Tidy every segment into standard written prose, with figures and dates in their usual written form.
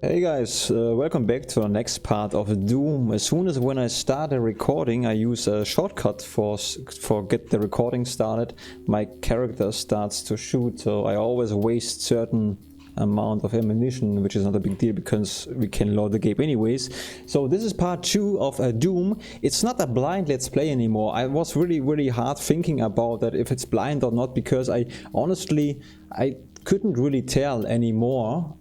Hey guys, welcome back to the next part of Doom. As soon as when I start a recording, I use a shortcut for get the recording started. My character starts to shoot, so I always waste certain amount of ammunition, which is not a big deal because we can load the game anyways. So this is part 2 of Doom. It's not a blind let's play anymore. I was really hard thinking about that if it's blind or not, because I couldn't really tell anymore.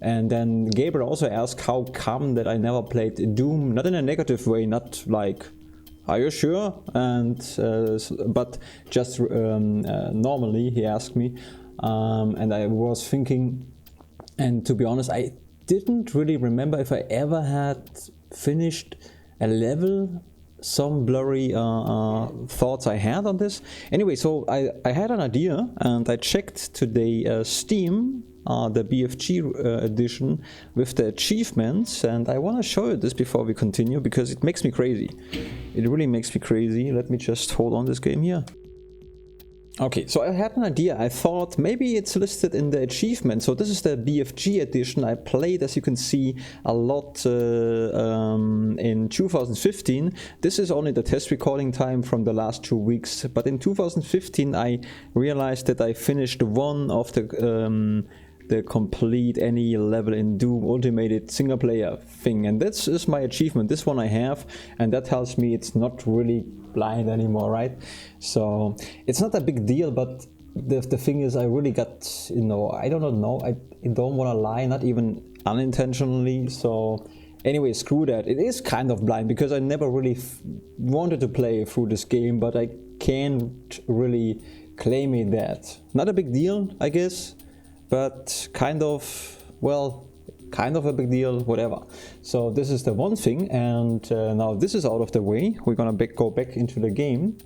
And then Gabriel also asked how come that I never played Doom, not in a negative way, not like, are you sure? And but just normally he asked me, and I was thinking, and to be honest, I didn't really remember if I ever had finished a level. Some blurry thoughts I had on this. Anyway, so I had an idea, and I checked today Steam, the BFG edition with the achievements, and I want to show you this before we continue because it makes me crazy. It really makes me crazy. Let me just hold on this game here. Okay, so I had an idea. I thought maybe it's listed in the achievement. So this is the BFG edition. I played, as you can see, a lot in 2015. This is only the test recording time from the last 2 weeks. But in 2015, I realized that I finished one of the complete any level in Doom Ultimate single player thing, and this is my achievement. This one I have, and that tells me it's not really blind anymore, right? So it's not a big deal, but the thing is, I really got, I don't know, I don't want to lie, not even unintentionally. So anyway, screw that. It is kind of blind because I never really wanted to play through this game, but I can't really claim it that. Not a big deal, I guess, but kind of a big deal, whatever. So this is the one thing, and now this is out of the way. We're gonna go back into the game.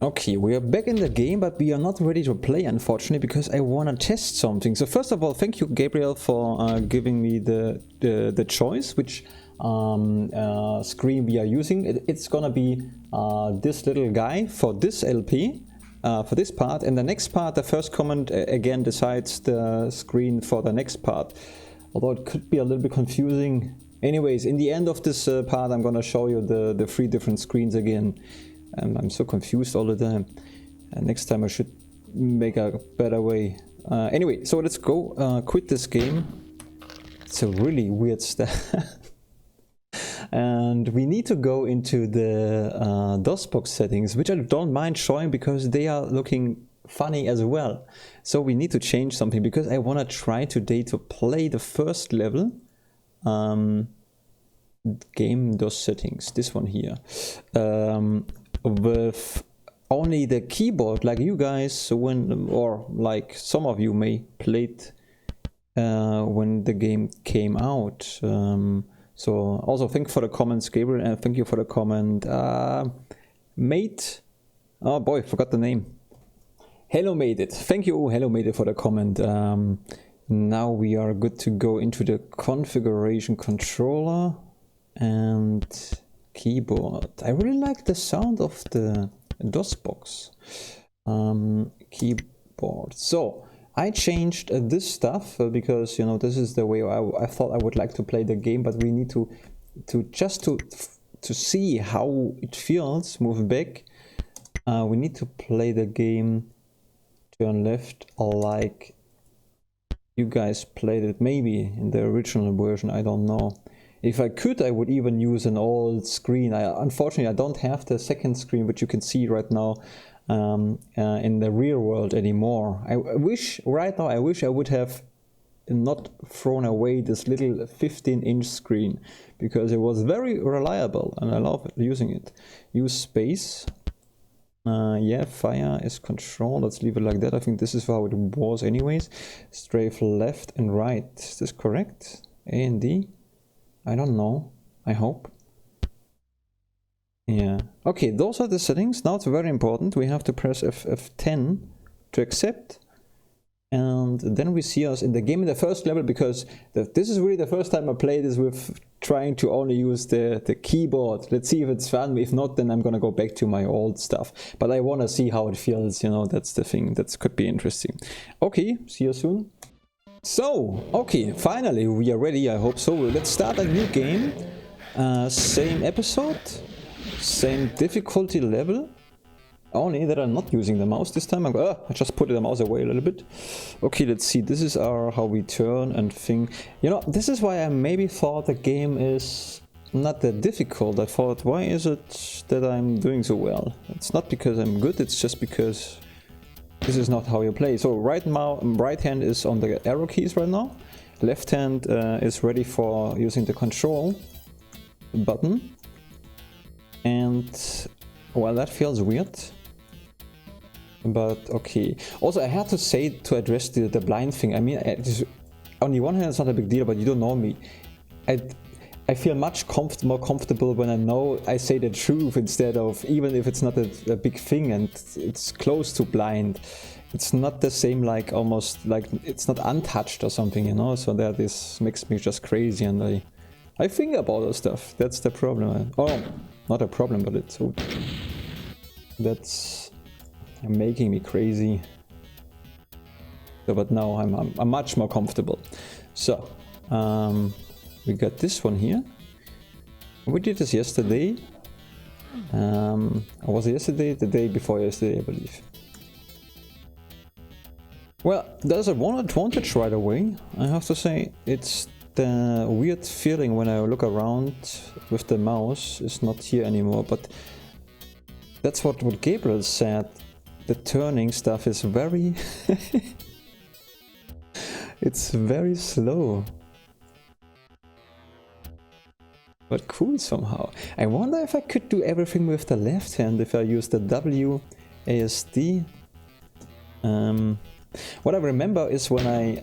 Okay, we are back in the game, but we are not ready to play, unfortunately, because I want to test something. So first of all, thank you, Gabriel, for giving me the choice, which screen we are using. It's gonna be this little guy for this LP. For this part, and the next part, the first comment again decides the screen for the next part, although it could be a little bit confusing. Anyways, in the end of this part, I'm gonna show you the 3 different screens again. I'm so confused all the time. Next time I should make a better way. Anyway, so let's go quit this game. It's a really weird stuff. And we need to go into the DOSBox settings, which I don't mind showing because they are looking funny as well. So we need to change something because I want to try today to play the first level. Game DOS settings, this one here, with only the keyboard, like you guys, or like some of you may played when the game came out. So also thank you for the comments, Gabriel, and thank you for the comment, Mate. Oh boy, forgot the name. Hello Made It. Thank you, Hello Made It, for the comment. Now we are good to go into the configuration controller and keyboard. I really like the sound of the DOSBox keyboard. So I changed this stuff because this is the way I thought I would like to play the game, but we need to see how it feels. Move back. We need to play the game. Turn left, like you guys played it, maybe in the original version. I don't know. If I could, I would even use an old screen. Unfortunately, I don't have the second screen, which you can see right now. In the real world anymore. I wish I would have not thrown away this little 15-inch screen because it was very reliable and I love using it. Use space. Yeah, fire is control. Let's leave it like that. I think this is how it was anyways. Strafe left and right. Is this correct? A and D? I don't know. I hope. Yeah. Okay, those are the settings. Now it's very important. We have to press F10 to accept. And then we see us in the game in the first level, because this is really the first time I play this with trying to only use the keyboard. Let's see if it's fun. If not, then I'm gonna go back to my old stuff. But I wanna see how it feels, that's the thing. That could be interesting. Okay, see you soon. So, okay, finally we are ready, I hope so. Let's start a new game. Same episode, same difficulty level. Only that I'm not using the mouse this time. I just put the mouse away a little bit. Okay, let's see. This is how we turn and think. You know, this is why I maybe thought the game is not that difficult. I thought, why is it that I'm doing so well? It's not because I'm good, it's just because this is not how you play. So right now, right hand is on the arrow keys right now. Left hand is ready for using the control button. And, well, that feels weird. But okay. Also, I had to say to address the blind thing. I mean, on the one hand, it's not a big deal, but you don't know me. I feel much more comfortable when I know I say the truth instead of, even if it's not a big thing and it's close to blind. It's not the same, like almost like it's not untouched or something, you know. So that this makes me just crazy, and I think about all stuff. That's the problem. Oh, not a problem, but it's that's making me crazy. So, but now I'm much more comfortable. So we got this one here. We did this yesterday. Was it yesterday? The day before yesterday, I believe. Well, there's a one advantage right away, I have to say. It's the weird feeling when I look around with the mouse is not here anymore, but that's what Gabriel said. The turning stuff is very... it's very slow. But cool somehow. I wonder if I could do everything with the left hand if I use the WASD. What I remember is when I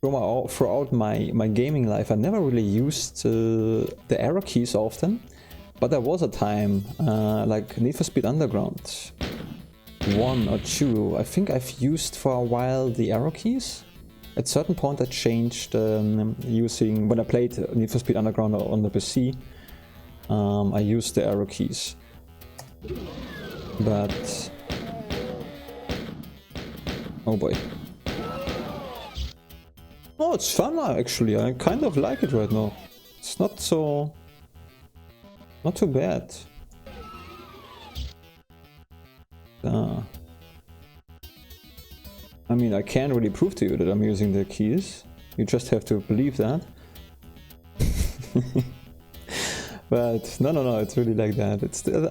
throughout my gaming life, I never really used the arrow keys often. But there was a time, like Need for Speed Underground 1 or 2, I think I've used for a while the arrow keys. At a certain point I changed using, when I played Need for Speed Underground on the PC, I used the arrow keys. But... oh boy. Oh, it's fun actually, I kind of like it right now. It's not so... not too bad. I mean, I can't really prove to you that I'm using the keys. You just have to believe that. But no, it's really like that.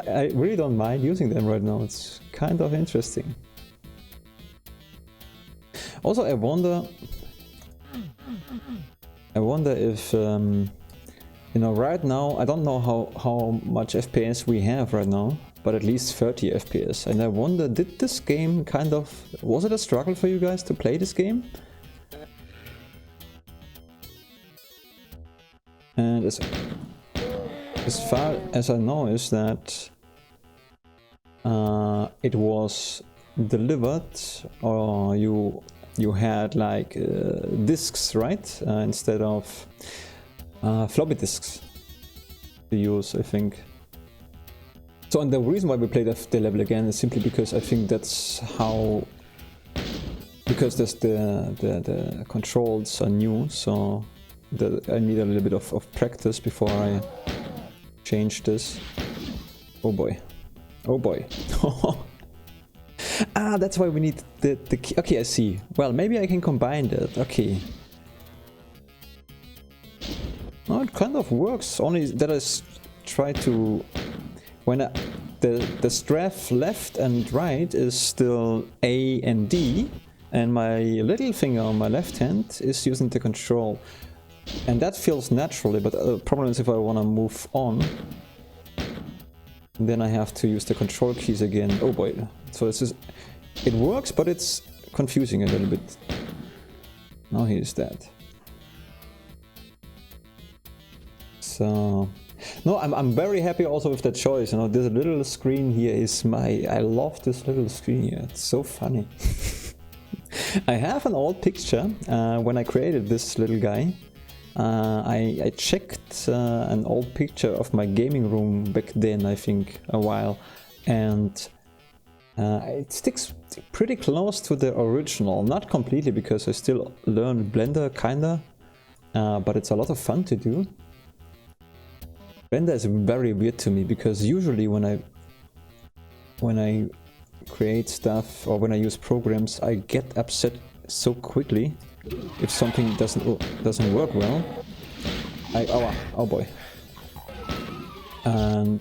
I really don't mind using them right now. It's kind of interesting. Also, I wonder if you know, right now, I don't know how much FPS we have right now, but at least 30 FPS. And I wonder, did this game kind of... was it a struggle for you guys to play this game? And as far as I know is that it was delivered, or you had like discs, right? Instead of floppy disks to use, I think. So, and the reason why we played the level again is simply because I think that's how... because there's the controls are new, so I need a little bit of practice before I change this. Oh boy. Oh boy. Ah, that's why we need the key. Okay, I see. Well, maybe I can combine that. Okay. No, it kind of works, only that I try to... when the strap left and right is still A and D, and my little finger on my left hand is using the control. And that feels naturally, but the problem is if I want to move on, then I have to use the control keys again. Oh boy. So this is... it works, but it's confusing a little bit. Now here's that. So... no, I'm very happy also with that choice. You know, this little screen here is I love this little screen here. It's so funny. I have an old picture when I created this little guy. I checked an old picture of my gaming room back then, I think, a while, and It sticks pretty close to the original, not completely because I still learn Blender kinda, but it's a lot of fun to do. Blender is very weird to me because usually when I create stuff or when I use programs, I get upset so quickly if something doesn't work well. Oh boy. And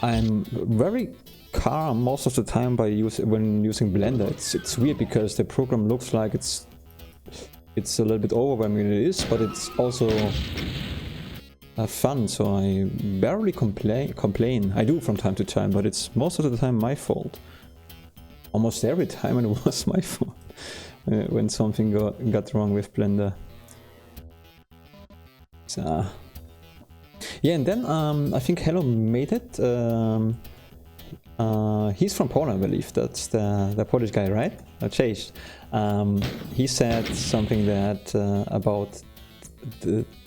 I'm very calm most of the time when using Blender. It's weird because the program looks like it's a little bit overwhelming. It is, but it's also fun. So I barely complain. I do from time to time, but it's most of the time my fault. Almost every time it was my fault when something got wrong with Blender. So. Yeah, and then I think Hello made it. He's from Poland, I believe. That's the Polish guy, right? Chase. He said something that about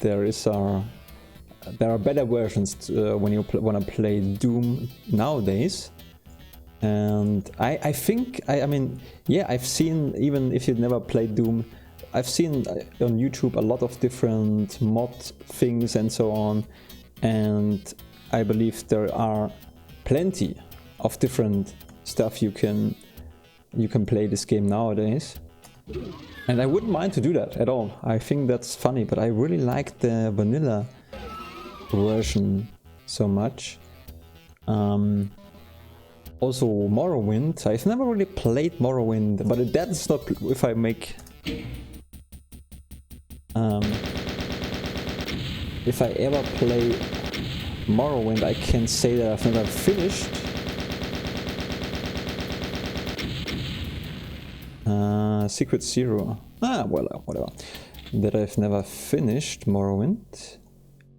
there are better versions when you want to play Doom nowadays. And I think I mean yeah, I've seen, even if you've never played Doom, I've seen on YouTube a lot of different mod things and so on, and I believe there are plenty of different stuff you can play this game nowadays, and I wouldn't mind to do that at all. I think that's funny, but I really like the vanilla version so much. Also Morrowind, I've never really played Morrowind, but that's not if I make if I ever play Morrowind, I can say that I've never finished. Secret Zero. Well, whatever. That I've never finished Morrowind,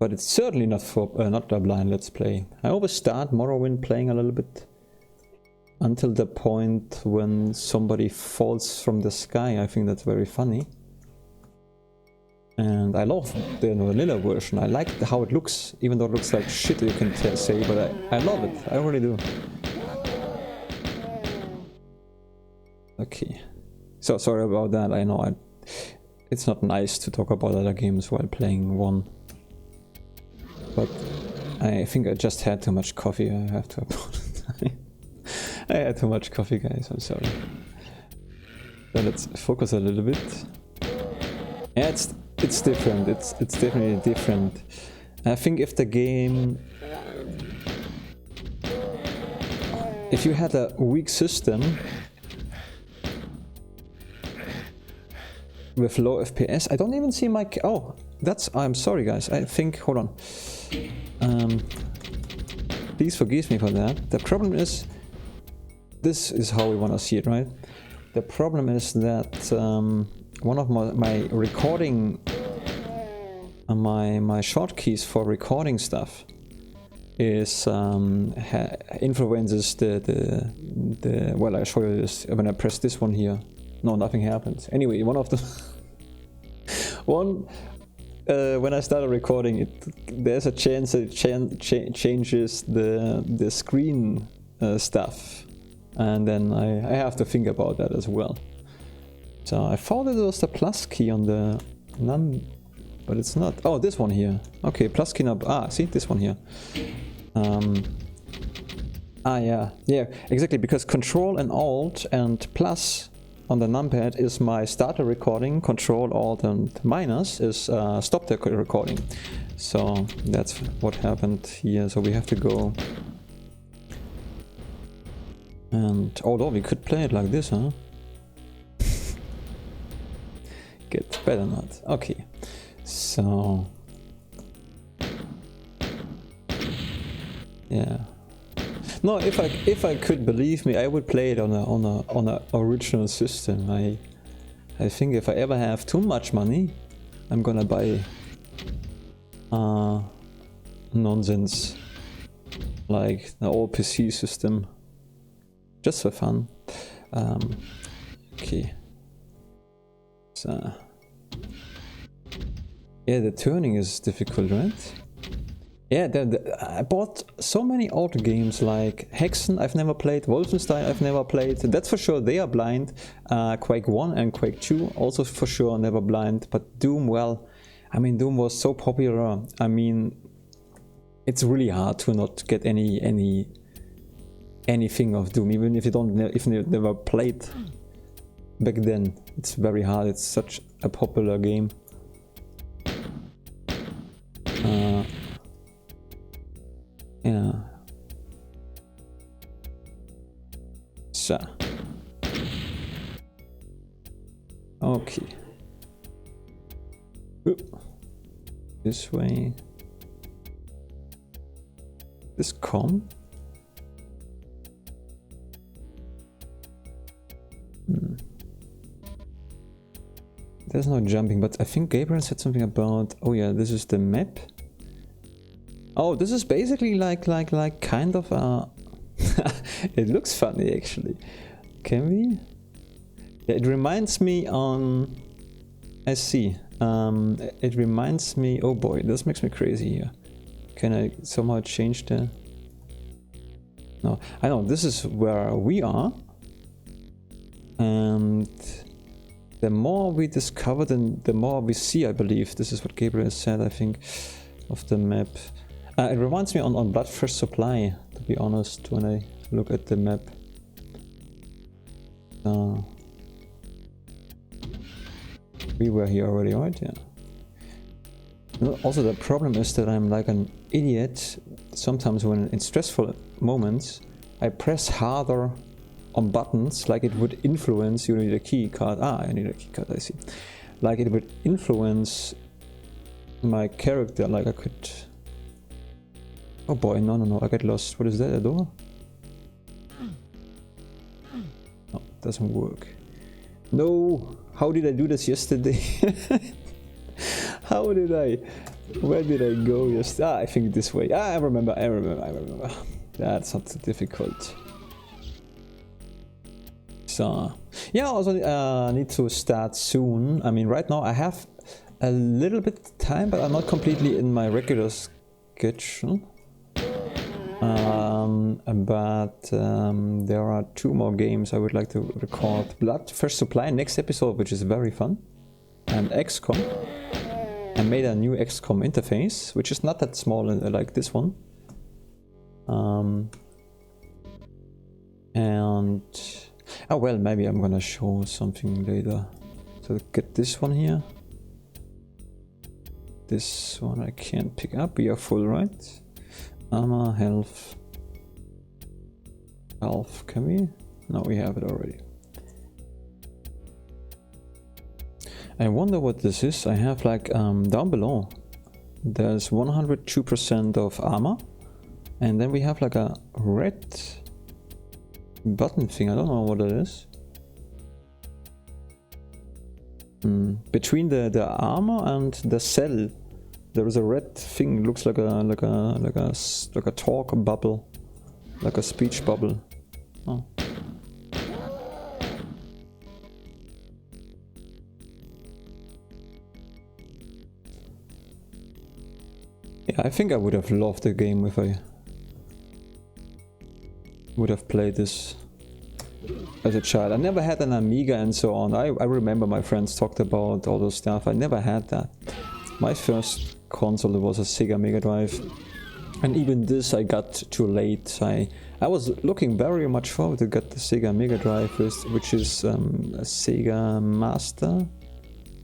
but it's certainly not for not a blind let's play. I always start Morrowind playing a little bit until the point when somebody falls from the sky. I think that's very funny. And I love the vanilla version. I like how it looks, even though it looks like shit, you can say, but I love it. I really do. Okay. So sorry about that. I know it's not nice to talk about other games while playing one. But I think I just had too much coffee. I have to apologize. I had too much coffee, guys. I'm sorry. So let's focus a little bit. Yeah, it's different. It's definitely different. I think if the game, if you had a weak system with low FPS, I don't even see my. Oh, I'm sorry, guys. I think. Hold on. Please forgive me for that. The problem is, this is how we want to see it, right? The problem is that one of my recording, my shortkeys for recording stuff is influences the well, I'll show you this. When I press this one here, no, nothing happens. Anyway, one of the when I started recording, there's a chance that it changes the screen stuff, and then I have to think about that as well. So I thought it was the plus key on the num, but it's not. Oh, this one here. Okay, plus key num. See this one here. Yeah, exactly, because Control and Alt and plus on the numpad is my starter recording. Control, Alt and minus is stop the recording. So that's what happened here. So we have to go. And although we could play it like this, huh? Get better not. Okay. So yeah. No, if I could, believe me, I would play it on a original system. I think if I ever have too much money, I'm gonna buy nonsense like the old PC system, just for fun. Okay. So yeah, the turning is difficult, right? Yeah, I bought so many old games like Hexen I've never played, Wolfenstein I've never played, that's for sure they are blind, Quake 1 and Quake 2 also for sure never blind, but Doom, well, I mean Doom was so popular, I mean it's really hard to not get anything of Doom, even if you never played back then, it's very hard, it's such a popular game. Yeah. So. Okay. Oop. This way. This com? There's no jumping, but I think Gabriel said something about, oh yeah, this is the map. Oh, this is basically like kind of a... It looks funny actually. Can we? Yeah, it reminds me on... I see. It reminds me... Oh boy, this makes me crazy here. Can I somehow change the... No, I know, this is where we are. And the more we discover, the more we see, I believe. This is what Gabriel said, I think, of the map. It reminds me on Bloodthirst Supply, to be honest, when I look at the map. We were here already, right? Yeah. Also, the problem is that I'm like an idiot. Sometimes when in stressful moments, I press harder on buttons, like it would influence, you need a key card. Ah, I need a key card, I see. Like it would influence my character, like I could... Oh boy, no, I get lost. What is that, a door? No, it doesn't work. No! How did I do this yesterday? How did I... Where did I go yesterday? Ah, I think this way. Ah, I remember. That's not so difficult. So... Yeah, I also need to start soon. I mean, right now I have a little bit of time, but I'm not completely in my regular schedule. There are 2 more games I would like to record. Bloodthirst Supply next episode, which is very fun, and XCOM. I made a new XCOM interface, which is not that small like this one. And oh well, maybe I'm gonna show something later. So get this one here. This one I can't pick up. We are full, right? Armor, health. Health, can we? No, we have it already. I wonder what this is. I have like down below there's 102% of armor, and then we have like a red button thing. I don't know what it is. Between the armor and the cell, there is a red thing. Looks like a talk bubble, like a speech bubble. Oh. Yeah, I think I would have loved the game if I would have played this as a child. I never had an Amiga and so on. I remember my friends talked about all those stuff. I never had that. My first console was a Sega Mega Drive, and even this I got too late. I was looking very much forward to get the Sega Mega Drive, which is a Sega Master.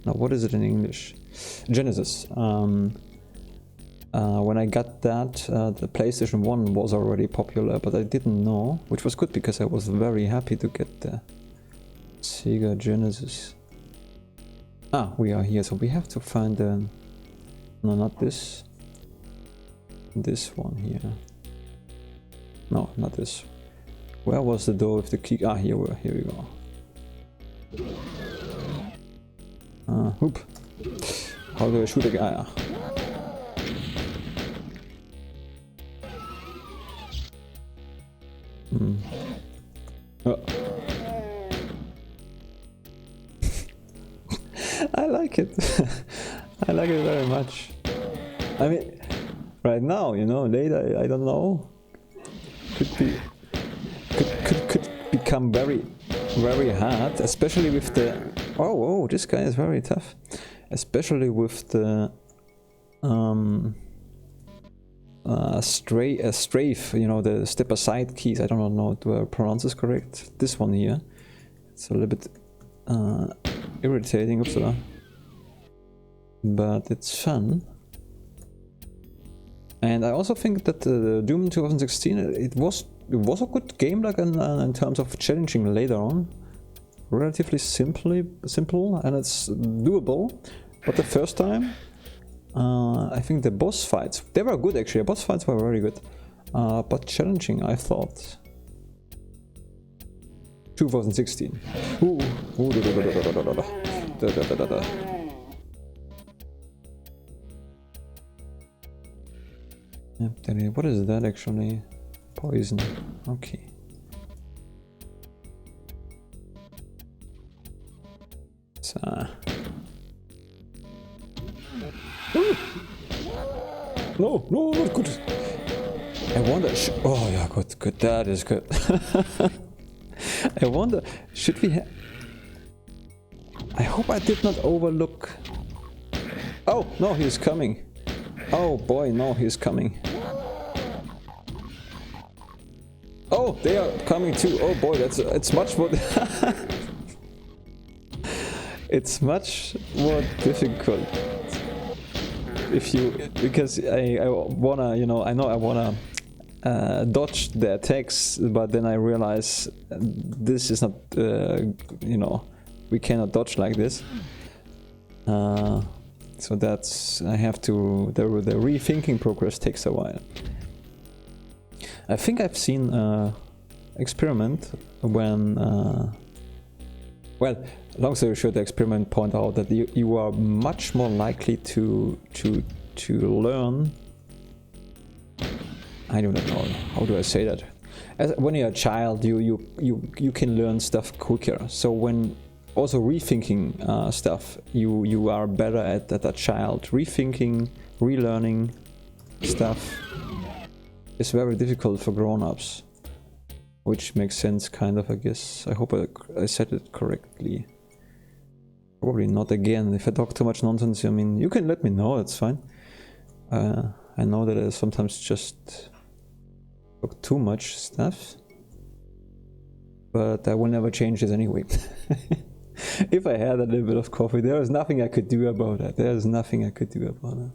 No, what is it in English? Genesis. When I got that, the PlayStation 1 was already popular, but I didn't know, which was good because I was very happy to get the Sega Genesis. Ah, we are here, so we have to find the... No, not this. This one here. No, not this. Where was the door with the key? Ah, here we go. Whoop. How do I shoot a guy? Ah, yeah. Oh. I like it. I like it very much. I mean, right now, you know, later, I don't know. Could become very hard, especially with the... Oh, this guy is very tough. Especially with the strafe, you know, the step aside keys. I don't know, do I pronounce this correct? This one here. It's a little bit irritating, upsala. But it's fun. And I also think that Doom 2016, it was a good game, like in terms of challenging later on. Relatively simple, and it's doable. But the first time, I think the boss fights, they were good actually. The boss fights were very good, but challenging, I thought. 2016. What is that actually? Poison. Okay. So. No, not good. I wonder. Oh yeah, good. That is good. I wonder, should we have... I hope I did not overlook... Oh, no, he's coming. Oh boy, no, he's coming. Oh, they are coming too. Oh boy, it's much more... It's much more difficult. If you... Because I wanna, you know, I know I wanna... dodge the attacks, but then I realize this is not, you know, we cannot dodge like this. So that's, I have to, the rethinking progress takes a while. I think I've seen experiment when, well, long story short, the experiment point out that you are much more likely to learn. I do not know, how do I say that? When you're a child, you can learn stuff quicker. So when also rethinking stuff, you are better at a child. Rethinking, relearning stuff is very difficult for grown-ups, which makes sense, kind of, I guess. I hope I said it correctly. Probably not again. If I talk too much nonsense, I mean, you can let me know, it's fine. I know that I sometimes just talk too much stuff, but I will never change this anyway. If I had a little bit of coffee, there is nothing I could do about it. There is nothing I could do about it.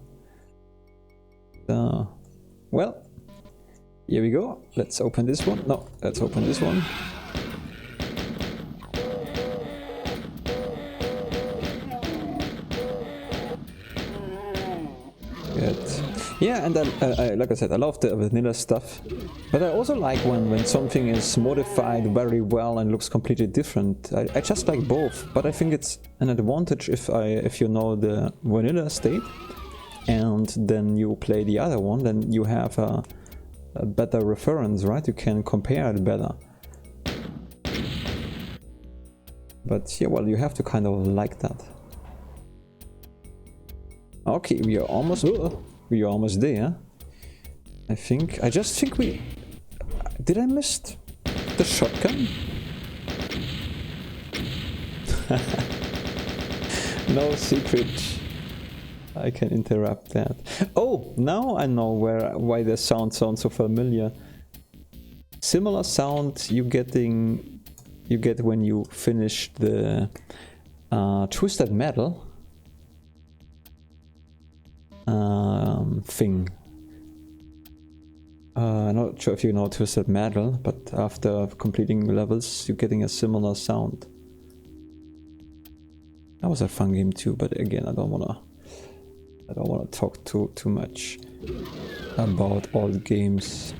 So, well, here we go. Let's open this one. No, let's open this one. Good. Yeah, and I, like I said, I love the vanilla stuff, but I also like when something is modified very well and looks completely different. I just like both, but I think it's an advantage if you know the vanilla state and then you play the other one, then you have a better reference, right? You can compare it better. But yeah, well, you have to kind of like that. Okay, we are almost there. I just think we... Did I miss the shotgun? No secret. I can interrupt that. Oh, now I know why the sound sounds so familiar. Similar sound you get when you finish the Twisted Metal thing. Not sure if you know Twisted Metal, but after completing levels, you're getting a similar sound. That was a fun game too, but again, I don't wanna talk too much about old games.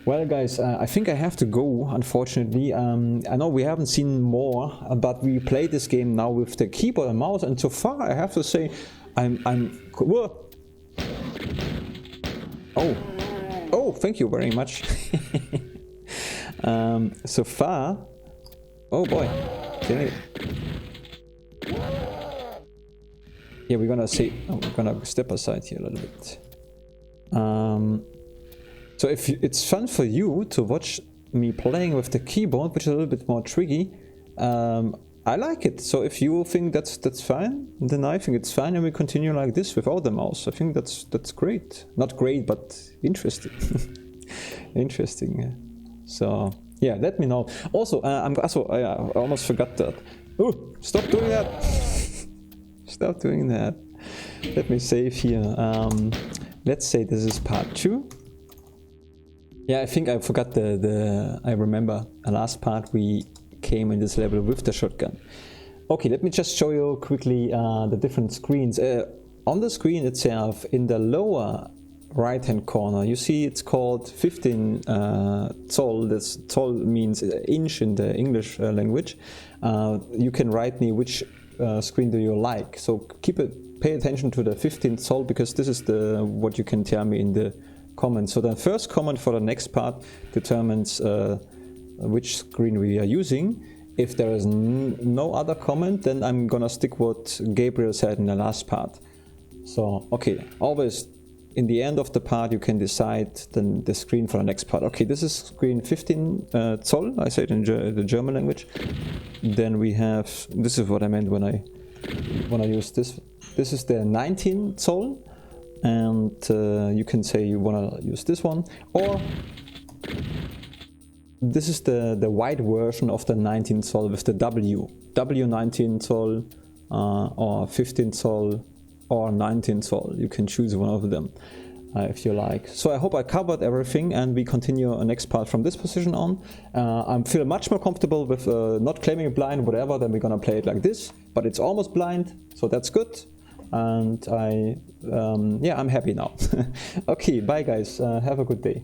Well, guys, I think I have to go, unfortunately. I know we haven't seen more, but we played this game now with the keyboard and mouse, and so far I have to say, whoa. Oh, thank you very much. So far, oh boy, yeah, we're gonna step aside here a little bit. So if it's fun for you to watch me playing with the keyboard, which is a little bit more tricky, I like it. So if you think that's fine, then I think it's fine, and we continue like this without the mouse. I think that's great. Not great, but interesting. Interesting. So yeah, let me know. Also, I almost forgot that. Oh, stop doing that! Stop doing that. Let me save here. Let's say this is part 2. Yeah, I think I forgot I remember the last part we came in this level with the shotgun. Okay, let me just show you quickly the different screens. On the screen itself, in the lower right hand corner, you see it's called 15 Zoll. This Zoll means inch in the English language. You can write me which screen do you like. So pay attention to the 15 Zoll, because this is what you can tell me in the comments. So the first comment for the next part determines which screen we are using. If there is no other comment, then I'm gonna stick what Gabriel said in the last part. So okay, always in the end of the part you can decide then the screen for the next part. Okay, this is screen 15 Zoll, I said in the German language. Then we have, this is what I meant when I use this. This is the 19 Zoll, and you can say you wanna use this one, or this is the white version of the 19 Zoll with the W 19 Zoll, or 15 Zoll, or 19 Zoll. You can choose one of them if you like. So I hope I covered everything, and we continue the next part from this position on. I feel much more comfortable with not claiming it blind, whatever, then we're gonna play it like this, but it's almost blind, so that's good. And yeah, I'm happy now. Okay, bye guys, have a good day.